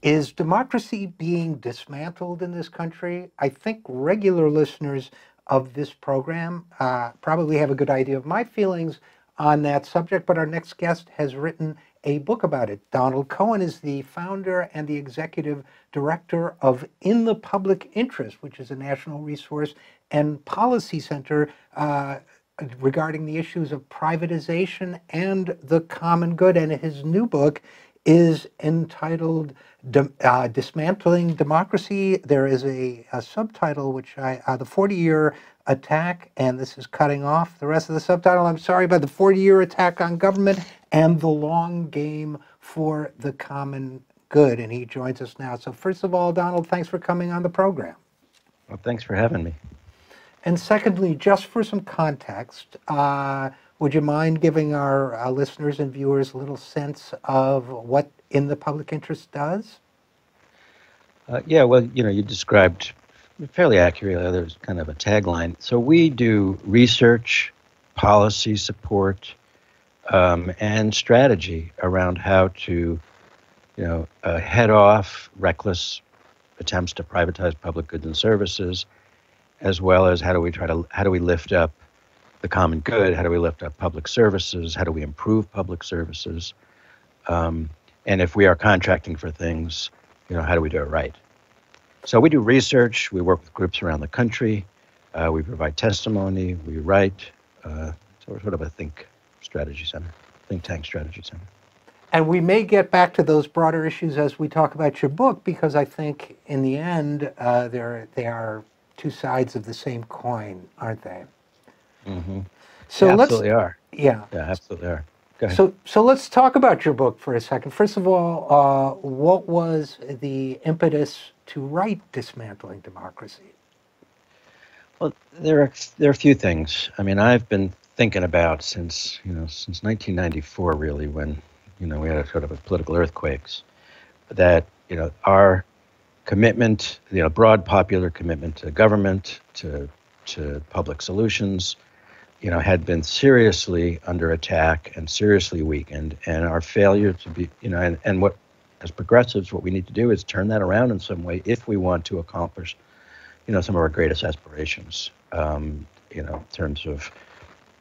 Is democracy being dismantled in this country? I think regular listeners of this program probably have a good idea of my feelings on that subject, but our next guest has written a book about it. Donald Cohen is the founder and the executive director of In the Public Interest, which is a national resource and policy center regarding the issues of privatization and the common good. And his new book is entitled Dismantling Democracy. There is a subtitle, which the 40-year attack, and this is cutting off the rest of the subtitle, I'm sorry, but the 40-year attack on government and the long game for the common good. And he joins us now. So first of all, Donald, thanks for coming on the program. Well, thanks for having me. And secondly, just for some context, would you mind giving our listeners and viewers a little sense of what In the Public Interest does? Yeah, well, you described fairly accurately. There's kind of a tagline. So we do research, policy support, and strategy around how to, head off reckless attempts to privatize public goods and services, as well as how do we lift up the common good? How do we lift up public services? How do we improve public services? And if we are contracting for things, how do we do it right? So we do research. We work with groups around the country. We provide testimony. We write. So we're sort of a think tank strategy center. And we may get back to those broader issues as we talk about your book, because I think in the end, they are two sides of the same coin, aren't they? Mm-hmm. So they absolutely are. Yeah. Yeah, absolutely are. Go ahead. So let's talk about your book for a second. First of all, what was the impetus to write Dismantling Democracy? Well, there are a few things. I mean, I've been thinking about since 1994, really, when we had a sort of a political earthquakes, that our commitment, broad popular commitment to government, to public solutions, had been seriously under attack and seriously weakened, and our failure to be, and what, as progressives, what we need to do is turn that around in some way if we want to accomplish, some of our greatest aspirations, in terms of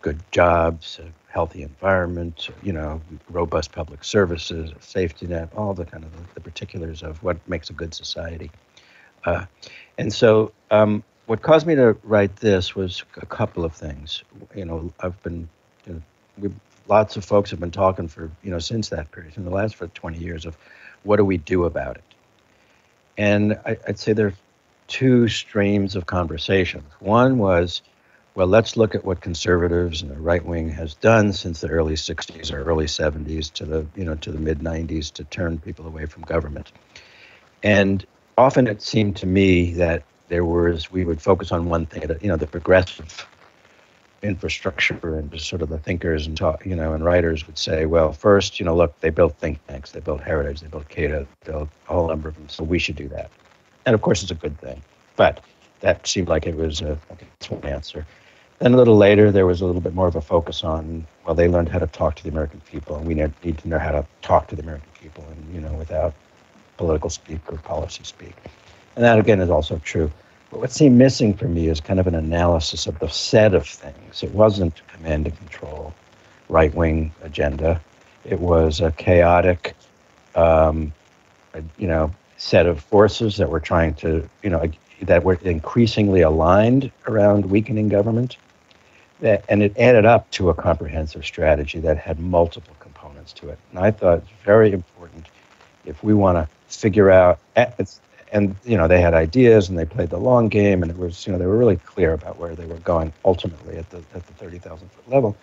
good jobs, a healthy environment, robust public services, a safety net, all the kind of the particulars of what makes a good society. And so what caused me to write this was a couple of things. I've been, lots of folks have been talking for, since that period, in the last 20 years, of what do we do about it? And I'd say there's two streams of conversations. One was, well, let's look at what conservatives and the right wing has done since the early 60s or early 70s to the mid 90s to turn people away from government. And often it seemed to me that we would focus on one thing, the progressive infrastructure, and just sort of the thinkers and and writers would say, well, first, look, they built think tanks, they built Heritage, they built CATA, they built a whole number of them, so we should do that. And of course, it's a good thing, but that seemed like it was one answer. Then a little later, there was a little bit more of a focus on, well, they learned how to talk to the American people, and we need to know how to talk to the American people, and without political speak or policy speak. And that, again, is also true. But what seemed missing for me is kind of an analysis of the set of things. It wasn't command and control, right-wing agenda. It was a chaotic, set of forces that were trying to, that were increasingly aligned around weakening government. And it added up to a comprehensive strategy that had multiple components to it. And I thought it's very important if we want to figure out, and they had ideas and they played the long game, and it was, they were really clear about where they were going ultimately at the 30,000 foot level.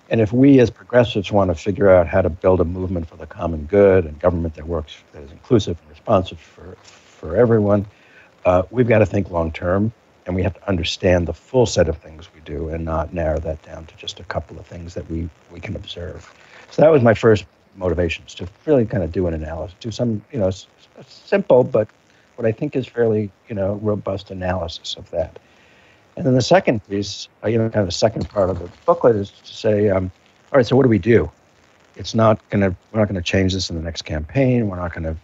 And if we as progressives want to figure out how to build a movement for the common good and government that works, that is inclusive and responsive for everyone, we've got to think long term, and we have to understand the full set of things we do and not narrow that down to just a couple of things that we can observe. So that was my first motivation, is to really kind of do an analysis, do some, simple, but what I think is fairly, robust analysis of that. And then the second piece, kind of the second part of the booklet is to say, all right, so what do we do? We're not going to change this in the next campaign. We're not going to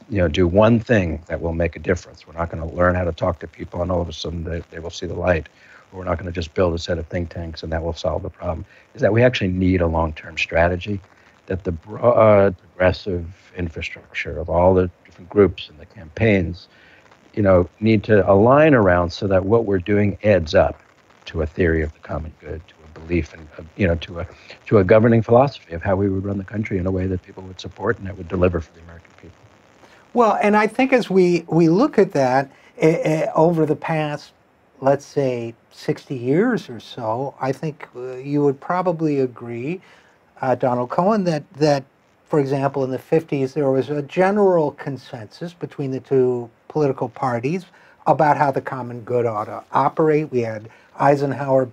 do one thing that will make a difference. We're not going to learn how to talk to people and all of a sudden they will see the light. Or we're not going to just build a set of think tanks and that will solve the problem. Is that we actually need a long-term strategy, that the broad, progressive infrastructure of all the different groups and the campaigns, need to align around so that what we're doing adds up to a theory of the common good, to a belief in, to a governing philosophy of how we would run the country in a way that people would support and that would deliver for the American people. Well, and I think as we look at that over the past, let's say, 60 years or so, I think you would probably agree, Donald Cohen, that, for example, in the 50s, there was a general consensus between the two political parties about how the common good ought to operate. We had Eisenhower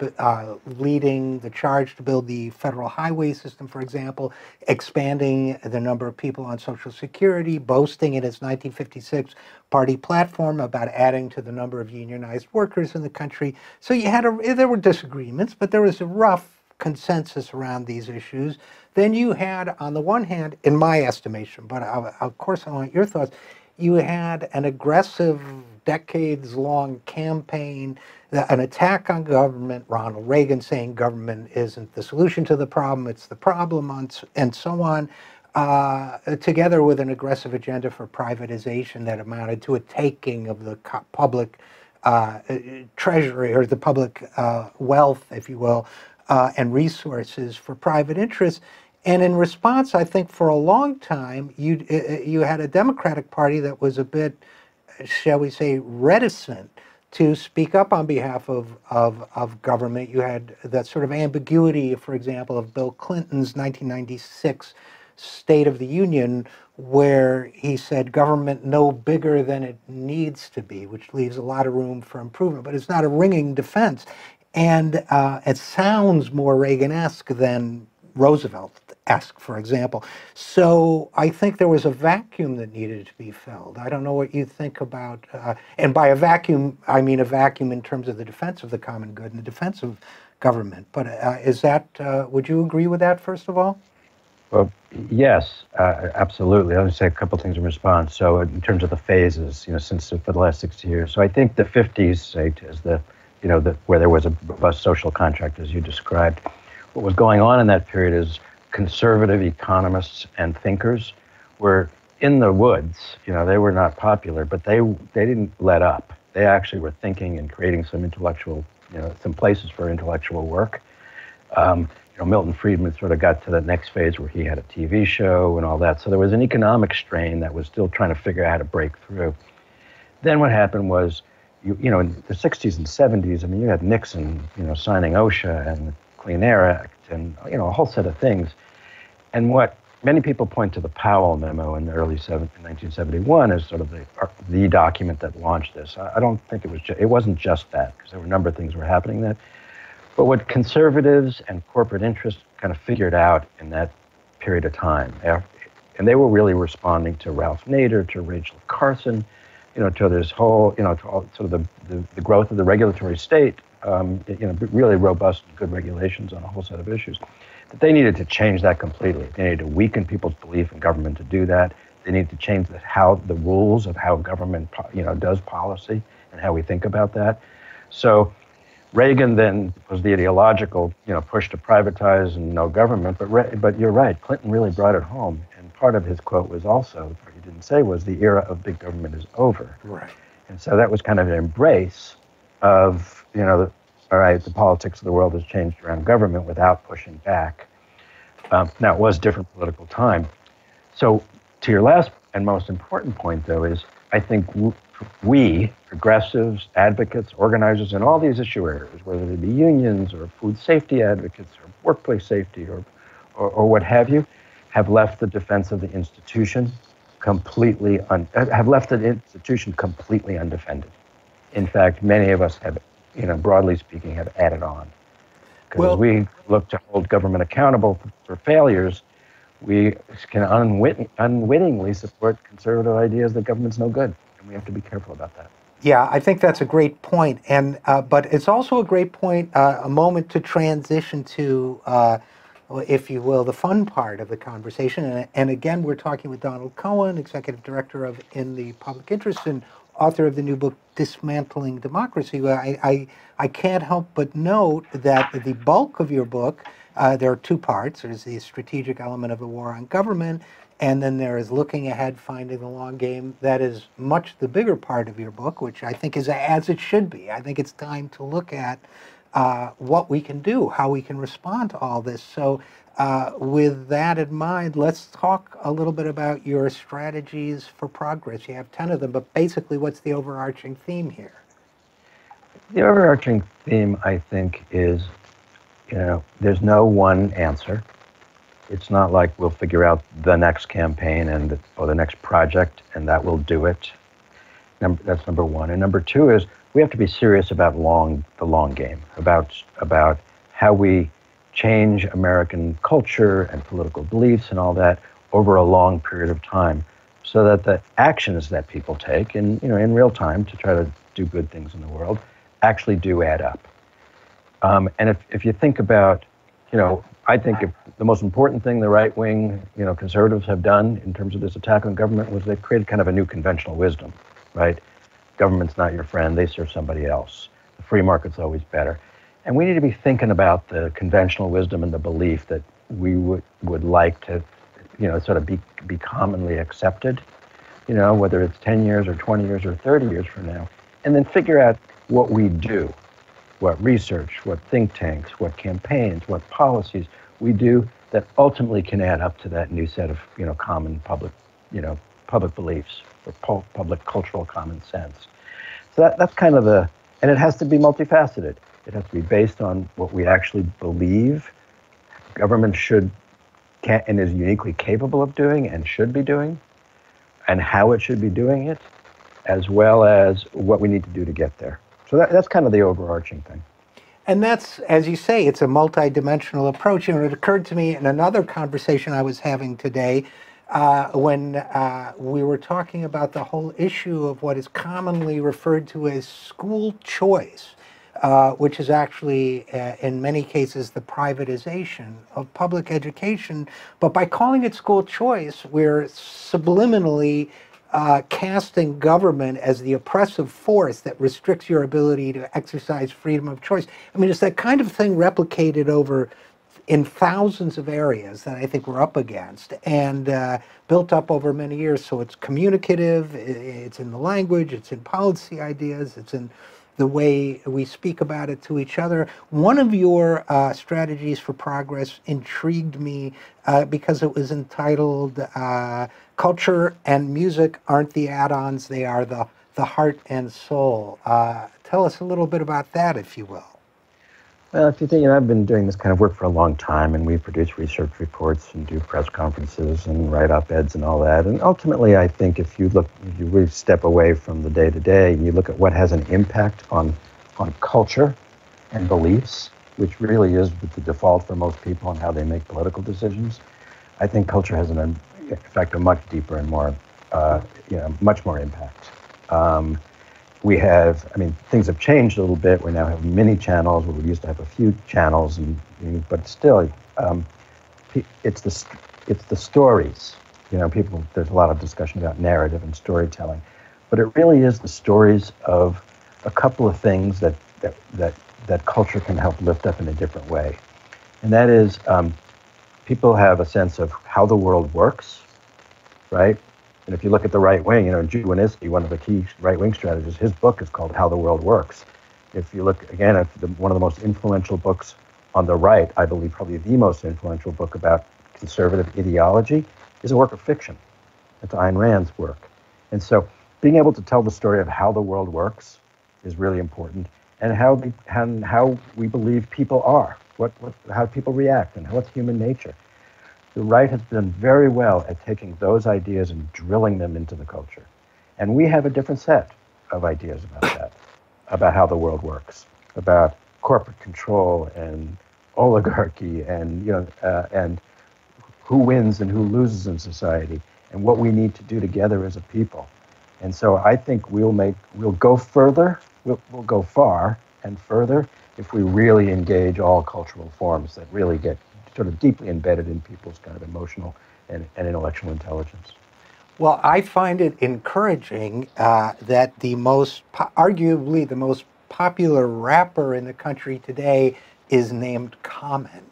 leading the charge to build the federal highway system, for example, expanding the number of people on Social Security, boasting in its 1956 party platform about adding to the number of unionized workers in the country. So there were disagreements, but there was a rough consensus around these issues. Then you had, on the one hand, in my estimation, but of course I want your thoughts, you had an aggressive, decades-long campaign, an attack on government, Ronald Reagan saying government isn't the solution to the problem, it's the problem, and so on, together with an aggressive agenda for privatization that amounted to a taking of the public treasury, or the public wealth, if you will, and resources for private interests. And in response, I think for a long time, you had a Democratic Party that was a bit, shall we say, reticent to speak up on behalf of government. You had that sort of ambiguity, for example, of Bill Clinton's 1996 State of the Union, where he said government no bigger than it needs to be, which leaves a lot of room for improvement, but it's not a ringing defense. And it sounds more Reagan-esque than Roosevelt-esque, for example. So I think there was a vacuum that needed to be filled. I don't know what you think about, and by a vacuum, I mean a vacuum in terms of the defense of the common good and the defense of government. But would you agree with that, first of all? Well, yes, absolutely. I'll just say a couple things in response. So in terms of the phases, for the last 60 years. So I think the 50s, say, is where there was a robust social contract, as you described. What was going on in that period is conservative economists and thinkers were in the woods. They were not popular, but they didn't let up. They actually were thinking and creating some intellectual, some places for intellectual work. Milton Friedman sort of got to the next phase where he had a TV show and all that. So there was an economic strain that was still trying to figure out how to break through. Then what happened was, in the 60s and 70s, you had Nixon, signing OSHA and the Clean Air Act and, a whole set of things. And what many people point to the Powell memo in the early 1971 as sort of the document that launched this. I don't think it wasn't just that, because there were a number of things that were happening then. But what conservatives and corporate interests kind of figured out in that period of time, and they were really responding to Ralph Nader, to Rachel Carson, to this whole, to all, sort of the growth of the regulatory state, really robust and good regulations on a whole set of issues. But they needed to change that completely. They needed to weaken people's belief in government to do that. They needed to change the rules of how government, does policy and how we think about that. So Reagan then was the ideological, push to privatize and no government. But you're right, Clinton really brought it home. And part of his quote was also, what he didn't say was, the era of big government is over. Right. And so that was kind of an embrace of, all right, the politics of the world has changed around government without pushing back. Now, it was a different political time. So to your last and most important point, though, is I think we, progressives, advocates, organizers in all these issue areas, whether they be unions or food safety advocates or workplace safety or what have you, have left the defense of the institution completely undefended. In fact, many of us have, broadly speaking, have added on. Because we look to hold government accountable for failures, we can unwittingly support conservative ideas that government's no good. And we have to be careful about that. Yeah, I think that's a great point. And but it's also a great point, a moment to transition to if you will, the fun part of the conversation. And again, we're talking with Donald Cohen, Executive Director of In the Public Interest and author of the new book, Dismantling Democracy. Well, I can't help but note that the bulk of your book, there are two parts. There's the strategic element of the war on government, and then there is looking ahead, finding the long game. That is much the bigger part of your book, which I think is as it should be. I think it's time to look at what we can do, how we can respond to all this. So with that in mind, let's talk a little bit about your strategies for progress. You have 10 of them, but basically what's the overarching theme here? The overarching theme, I think, is, there's no one answer. It's not like we'll figure out the next campaign or the next project and that will do it. That's number one. And number two is we have to be serious about the long game, about how we change American culture and political beliefs and all that over a long period of time, so that the actions that people take in real time to try to do good things in the world actually do add up. And if you think about, I think the most important thing the right wing, conservatives have done in terms of this attack on government was they've created kind of a new conventional wisdom, right? Government's not your friend, they serve somebody else. The free market's always better. And we need to be thinking about the conventional wisdom and the belief that we would like to, sort of be commonly accepted, whether it's 10 years or 20 years or 30 years from now, and then figure out what we do, what research, what think tanks, what campaigns, what policies we do that ultimately can add up to that new set of, common public beliefs or public cultural common sense. So that's kind of and it has to be multifaceted. It has to be based on what we actually believe government can and is uniquely capable of doing and should be doing, and how it should be doing it, as well as what we need to do to get there. So that's kind of the overarching thing. And that's, as you say, it's a multidimensional approach. It occurred to me in another conversation I was having today when we were talking about the whole issue of what is commonly referred to as school choice, which is actually, in many cases, the privatization of public education. But by calling it school choice, we're subliminally casting government as the oppressive force that restricts your ability to exercise freedom of choice. I mean, it's that kind of thing replicated over in thousands of areas that I think we're up against and built up over many years. So it's communicative, it's in the language, it's in policy ideas, it's in the way we speak about it to each other. One of your strategies for progress intrigued me because it was entitled Culture and Music Aren't the Add-ons, They Are the Heart and Soul. Tell us a little bit about that, if you will. Well, if you think, I've been doing this kind of work for a long time, and we produce research reports and do press conferences and write op-eds and all that. And ultimately, I think if you really step away from the day-to-day and you look at what has an impact on culture and beliefs, which really is the default for most people on how they make political decisions, I think culture has, in fact, a much deeper and more, much more impact. Things have changed a little bit. We now have many channels where we used to have a few channels, but still, it's the stories. There's a lot of discussion about narrative and storytelling, but it really is the stories of a couple of things that culture can help lift up in a different way, and that is people have a sense of how the world works, right? And if you look at the right wing, Juwaniski, one of the key right-wing strategists, his book is called How the World Works. If you look, again, at one of the most influential books on the right, I believe probably the most influential book about conservative ideology, is a work of fiction. It's Ayn Rand's work. And so being able to tell the story of how the world works is really important, and how we believe people are, how people react, and what's human nature. The right has done very well at taking those ideas and drilling them into the culture. And we have a different set of ideas about that, about how the world works, about corporate control and oligarchy and who wins and who loses in society and what we need to do together as a people. And so I think we'll go further, we'll go far and further if we really engage all cultural forms that really get sort of deeply embedded in people's kind of emotional and intellectual intelligence. Well, I find it encouraging that arguably the most popular rapper in the country today is named Common.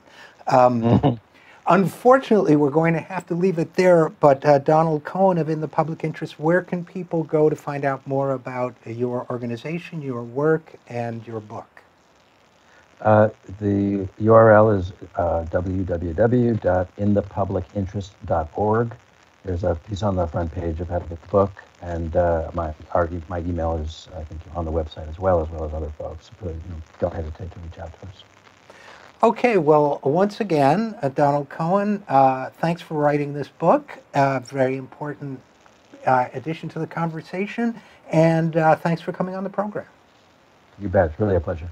Um, Unfortunately, we're going to have to leave it there, but Donald Cohen of In the Public Interest, where can people go to find out more about your organization, your work, and your book? The URL is www.inthepublicinterest.org. There's a piece on the front page of how to get the book, and my email is, I think, on the website as well as other folks. So, don't hesitate to reach out to us. Okay, well, once again, Donald Cohen, thanks for writing this book. Very important addition to the conversation, and thanks for coming on the program. You bet. It's really a pleasure.